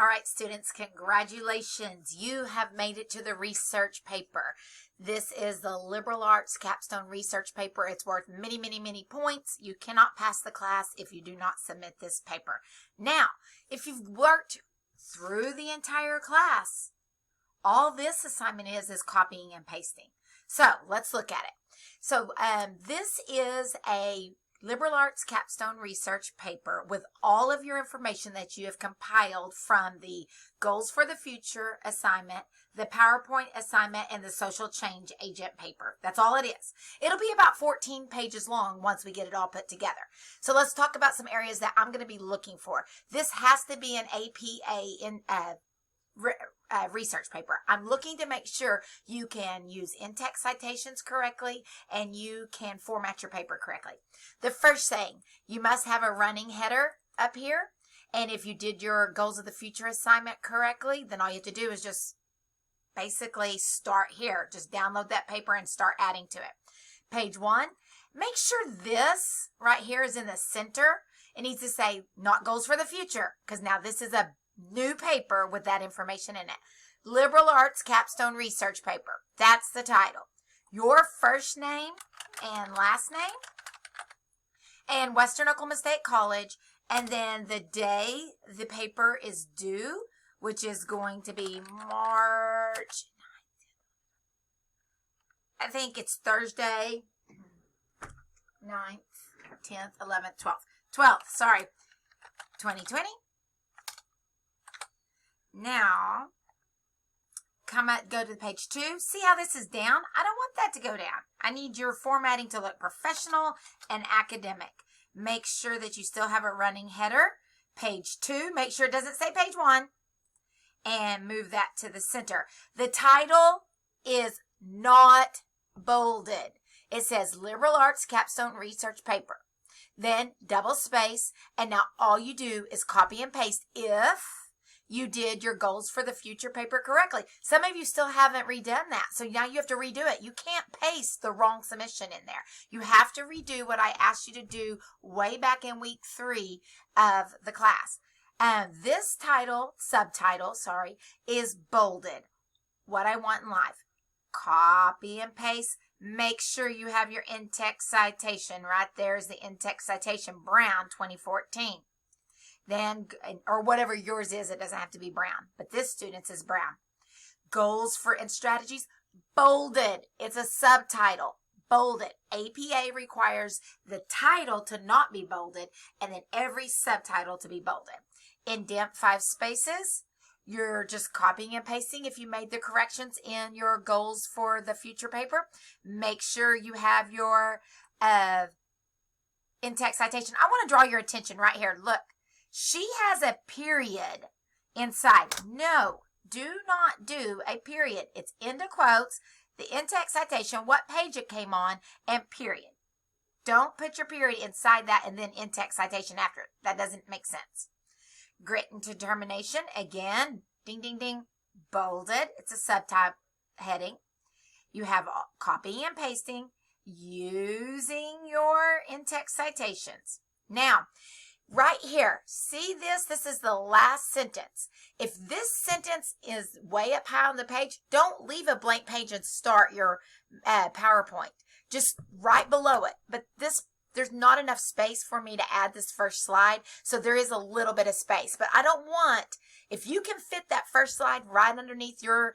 All right, students, congratulations. You have made it to the research paper. This is the liberal arts capstone research paper. It's worth many, many, many points. You cannot pass the class if you do not submit this paper. Now, if you've worked through the entire class, all this assignment is copying and pasting. So let's look at it. So this is a liberal arts capstone research paper with all of your information that you have compiled from the goals for the future assignment, the PowerPoint assignment, and the social change agent paper. That's all it is. It'll be about 14 pages long once we get it all put together. So let's talk about some areas that I'm going to be looking for. This has to be an APA research paper. I'm looking to make sure you can use in-text citations correctly and you can format your paper correctly. The first thing, you must have a running header up here. And if you did your goals of the future assignment correctly, then all you have to do is just basically start here. Just download that paper and start adding to it. Page 1, make sure this right here is in the center. It needs to say not goals for the future, because now this is a new paper with that information in it. Liberal Arts Capstone Research Paper. That's the title. Your first name and last name and Western Oklahoma State College, and then the day the paper is due, which is going to be March 9th. I think it's Thursday, 9th, 10th, 11th, 12th, sorry, 2020. Now, go to page 2. See how this is down? I don't want that to go down. I need your formatting to look professional and academic. Make sure that you still have a running header. Page 2, make sure it doesn't say page 1. And move that to the center. The title is not bolded. It says Liberal Arts Capstone Research Paper. Then double space, and now all you do is copy and paste if you did your goals for the future paper correctly. Some of you still haven't redone that, so now you have to redo it. You can't paste the wrong submission in there. You have to redo what I asked you to do way back in week 3 of the class. And this subtitle, is bolded. What I want in life. Copy and paste. Make sure you have your in-text citation. Right there is the in-text citation, Brown 2014. Then, or whatever yours is, it doesn't have to be Brown, but this student's is Brown. Goals for and strategies, bolded. It's a subtitle, bolded. APA requires the title to not be bolded and then every subtitle to be bolded. Indent 5 spaces. You're just copying and pasting if you made the corrections in your goals for the future paper. Make sure you have your in-text citation. I want to draw your attention right here. Look. She has a period inside. No, do not do a period. It's into quotes, the in-text citation, what page it came on, and period. Don't put your period inside that and then in-text citation after it. That doesn't make sense. Grit and determination, again, ding, ding, ding, bolded. It's a subtype heading. You have copying and pasting using your in-text citations. Now, right here, see this? This is the last sentence. If this sentence is way up high on the page, don't leave a blank page and start your PowerPoint. Just right below it. But there's not enough space for me to add this first slide, so there is a little bit of space. But I don't want, if you can fit that first slide right underneath your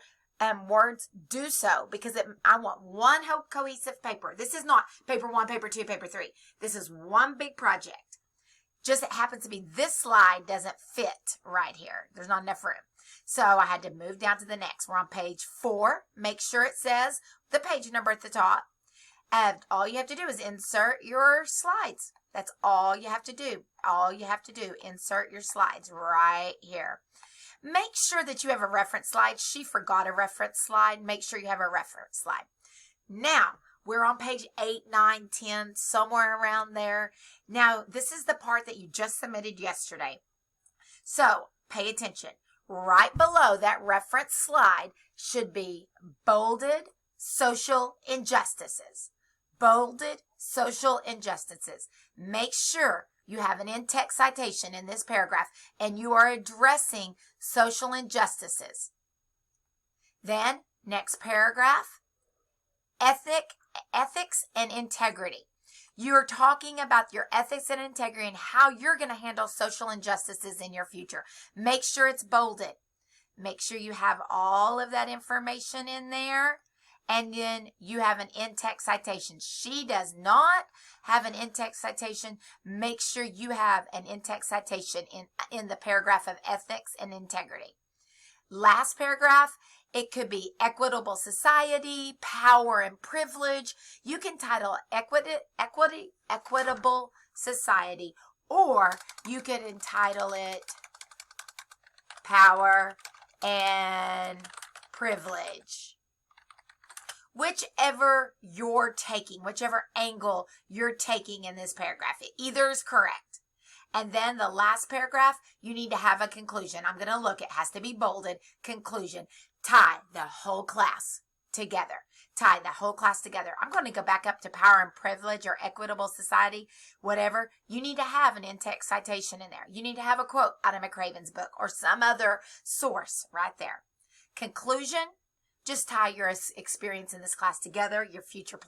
words, do so, because I want one whole cohesive paper. This is not paper 1, paper 2, paper 3. This is one big project. Just it happens to be this slide doesn't fit right here. There's not enough room. So I had to move down to the next. We're on page 4. Make sure it says the page number at the top. And all you have to do is insert your slides. That's all you have to do. All you have to do, insert your slides right here. Make sure that you have a reference slide. She forgot a reference slide. Make sure you have a reference slide. Now, we're on page 8, 9, 10, somewhere around there. Now, this is the part that you just submitted yesterday. So, pay attention. Right below that reference slide should be bolded social injustices. Bolded social injustices. Make sure You have an in-text citation in this paragraph, and you are addressing social injustices. Then, next paragraph, ethics and integrity. You're talking about your ethics and integrity and how you're going to handle social injustices in your future. Make sure it's bolded. Make sure you have all of that information in there. And then you have an in-text citation. She does not have an in-text citation. Make sure you have an in-text citation in the paragraph of ethics and integrity. Last paragraph, it could be equitable society, power and privilege. You can title equitable society, or you could entitle it power and privilege. Whichever you're taking, whichever angle you're taking in this paragraph, either is correct. And then the last paragraph, you need to have a conclusion. I'm going to look, it has to be bolded, conclusion. Tie the whole class together. Tie the whole class together. I'm going to go back up to power and privilege or equitable society, whatever. You need to have an in-text citation in there. You need to have a quote out of McRaven's book or some other source right there. Conclusion, just tie your experience in this class together, your future,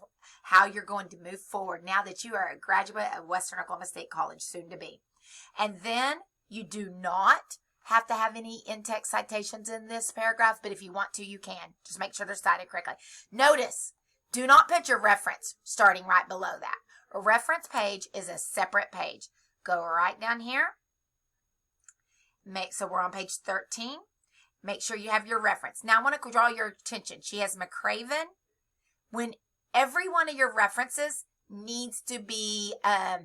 how you're going to move forward now that you are a graduate of Western Oklahoma State College, soon to be. And then you do not have to have any in-text citations in this paragraph, but if you want to, you can. Just make sure they're cited correctly. Notice, do not put your reference starting right below that. A reference page is a separate page. Go right down here. So we're on page 13. Make sure you have your reference. Now I want to draw your attention. She has McRaven. When every one of your references needs to be a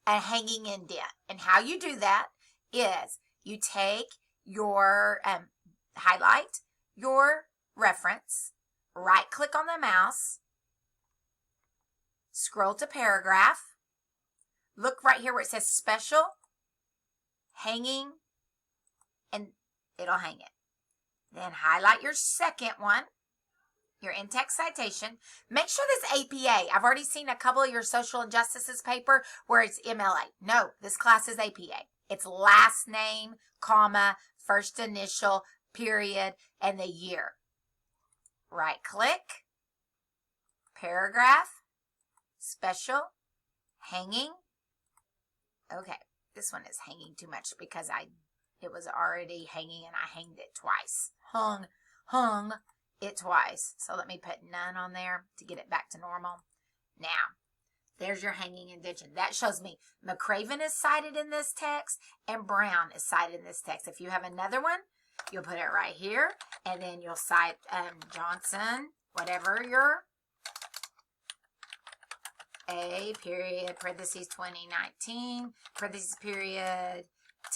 hanging indent. And how you do that is you take your, highlight your reference, right click on the mouse, scroll to paragraph, look right here where it says special, hanging, and it'll hang it. Then highlight your second one, your in-text citation. Make sure this APA. I've already seen a couple of your social injustices paper where it's MLA. No, this class is APA. It's last name, comma, first initial, period, and the year. Right click, paragraph, special, hanging. Okay, this one is hanging too much because it was already hanging and I hanged it twice. Hung it twice. So let me put none on there to get it back to normal. Now, there's your hanging indentation. That shows me McRaven is cited in this text and Brown is cited in this text. If you have another one, you'll put it right here and then you'll cite Johnson, whatever your A period, parentheses 2019, parentheses period,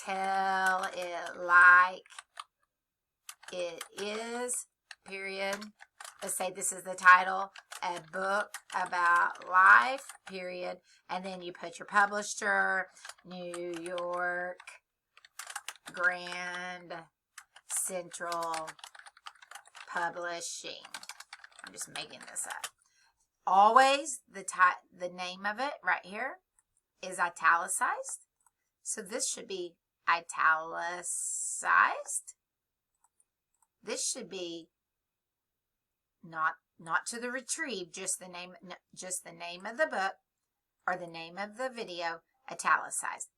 tell it like it is, period. Let's say this is the title, a book about life, period. And then you put your publisher, New York Grand Central Publishing. I'm just making this up. Always the name of it right here is italicized. So this should be italicized. This should be not to the retrieve, just the name of the book or the name of the video, italicized.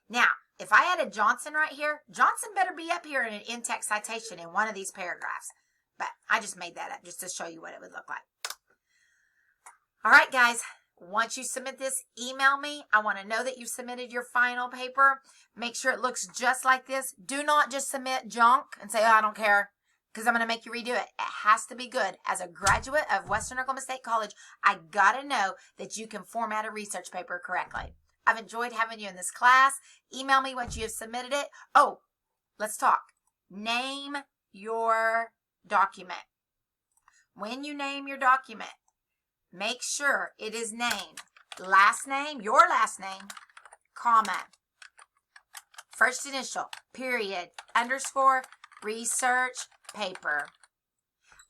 Now, if I added Johnson right here, Johnson better be up here in an in-text citation in one of these paragraphs. But I just made that up just to show you what it would look like. All right, guys. Once you submit this, email me. I want to know that you submitted your final paper. Make sure it looks just like this. Do not just submit junk and say, oh, I don't care, because I'm going to make you redo it. It has to be good. As a graduate of Western Oklahoma State College, I got to know that you can format a research paper correctly. I've enjoyed having you in this class. Email me once you have submitted it. Oh, let's talk. Name your document. When you name your document, make sure it is named last name, your last name, comma, first initial, period, underscore, research paper.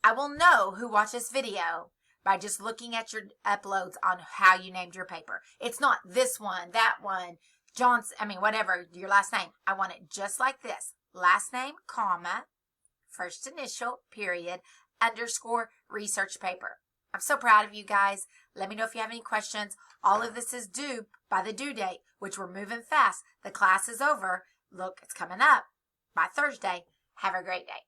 I will know who watched this video by just looking at your uploads on how you named your paper. It's not this one, that one, whatever, your last name. I want it just like this. Last name, comma, first initial, period, underscore, research paper. I'm so proud of you guys. Let me know if you have any questions. All of this is due by the due date, which we're moving fast. The class is over. Look, it's coming up by Thursday. Have a great day.